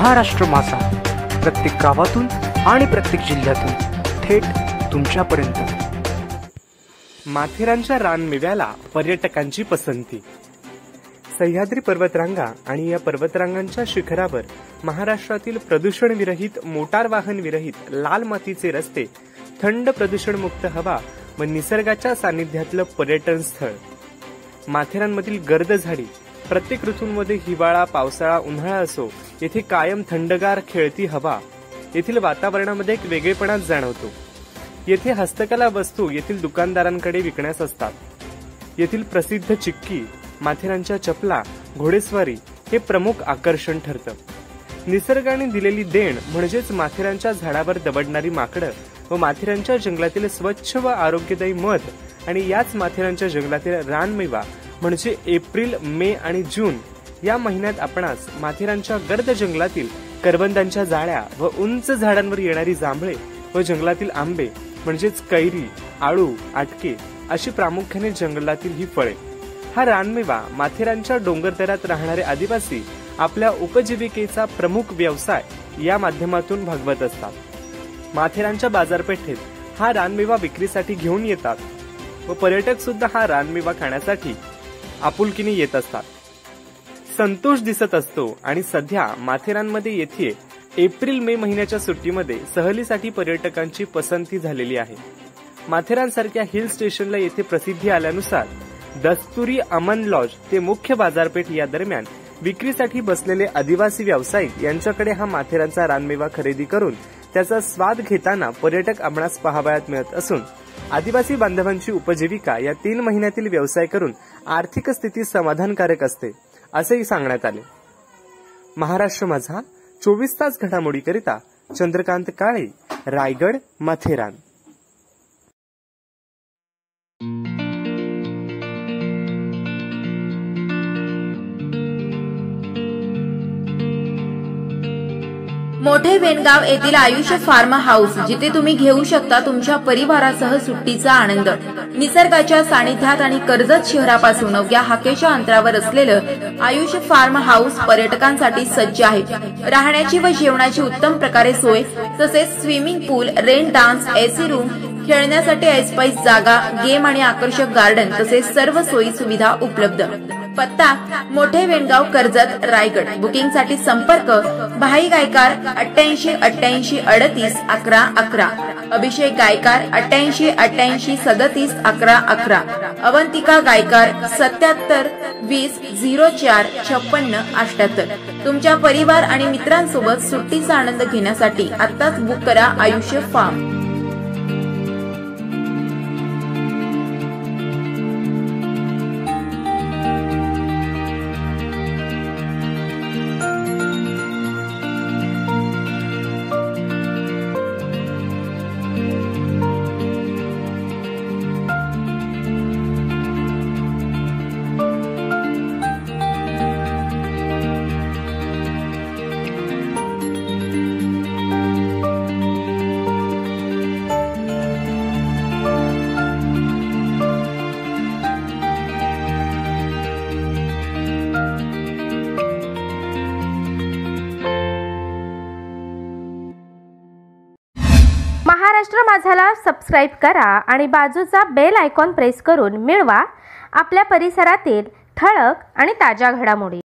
महाराष्ट्र माझा प्रत्येक गावातून आणि प्रत्येक जिल्ह्यातून थेट तुमच्यापर्यंत। माथेरानच्या रानमेव्याला पर्यटकांची पसंती। सह्याद्री पर्वतरांगा आणि या पर्वतरांगांच्या शिखरावर महाराष्ट्रातील प्रदूषण विरहित, मोटार वाहन विरहित लाल मातीचे रस्ते, थंड प्रदूषणमुक्त हवा व निसर्गाच्या सानिध्यातलं पर्यटन स्थळ। माथेरानमधील गर्द झाडी, प्रत्येक ऋतूंमध्ये हिवाळा, पावसाळा, उन्हाळा असो, येथे कायम थंडगार खेळती हवा। येथील वातावरणामध्ये एक वेगळेपणाच जाणवतो। येथे हस्तकला वस्तू येथील दुकानदारांकडे विकण्यास असतात। येथील प्रसिद्ध चिक्की, माथेरानच्या चपला, घोडेस्वारी हे प्रमुख आकर्षण ठरतं। निसर्गाने दिलेली देण म्हणजेच माथेरानच्या झाडावर दबडणारी माकडं व माथेरानच्या जंगलातील स्वच्छ व आरोग्यदायी मध आणि याच माथेरानच्या जंगलातील रानमेवा म्हणजे एप्रिल, मे आणि जून या महिन्यात आपणास माथेरानच्या गर्द जंगलातील करवंदांच्या जाळ्या व उंच झाडांवर येणारी जांभळे व जंगलातील आंबे म्हणजेच कैरी, आळू, आटके अशी प्रामुख्याने जंगलातील ही फळे। हा रानमेवा माथेरानच्या डोंगरदऱ्यात राहणारे आदिवासी आपल्या उपजीविकेचा प्रमुख व्यवसाय या माध्यमातून भागवत असतात। माथेरानच्या बाजारपेठेत हा रानमेवा विक्रीसाठी घेऊन येतात व पर्यटक सुद्धा हा रानमेवा खाण्यासाठी आपुलकीने येत असतात। संतोष दिसत असतो आणि सध्या माथेरानमध्ये येथे एप्रिल मे महिन्याच्या सुट्टीमध्ये सहलीसाठी पर्यटकांची पसंती झालेली आहे। माथेरान सारख्या हिल स्टेशनला येथे प्रसिद्धी आल्यानुसार दस्तुरी, अमन लॉज ते मुख्य बाजारपेठ या दरम्यान विक्रीसाठी बसलेले आदिवासी व्यावसायिक यांच्याकडे हा माथेरानचा रानमेवा खरेदी करून त्याचा स्वाद घेताना पर्यटक आपणास पाहावयास मिळत असून आदिवासी बांधवांची उपजीविका या 3 महिन्यातील व्यवसाय करून आर्थिक स्थिती समाधानकारक असते असेही सांगण्यात आले। महाराष्ट्र माझा 24 तास घडामोडीकरिता चंद्रकांत काळे, रायगड, माथेरान। मोठे वेणगाव येथील आयुष्य फार्म हाऊस, जिथे तुम्ही घेऊ शकता तुमच्या परिवारासह सुट्टीचा आनंद। निसर्गाच्या सानिध्यात आणि कर्जत शहरापासून अवघ्या हाकेच्या अंतरावर असलेलं आयुष्य फार्म हाऊस पर्यटकांसाठी सज्ज आहे। राहण्याची व जेवणाची उत्तम प्रकारे सोय, तसेच स्विमिंग पूल, रेन डान्स, एसी रूम, खेळण्यासाठी ऐसपैस जागा, गेम आणि आकर्षक गार्डन तसेच सर्व सोयी सुविधा उपलब्ध। पत्ता मोठे वेणगाव, कर्जत, रायगड। बुकिंगसाठी संपर्क भाई गायकार 88 88 38 11 11, अभिषेक गायकार 88 88 37 11 11, अवंतिका गायकार 77 20 04 56 78। तुमच्या परिवार आणि मित्रांसोबत सुट्टीचा आनंद घेण्यासाठी आत्ताच बुक करा आयुष्य फार्म। महाराष्ट्र माझाला सबस्क्राइब करा आणि बाजूचा बेल आयकॉन प्रेस करून मिळवा आपल्या परिसरातील ठळक आणि ताज्या घडामोडी।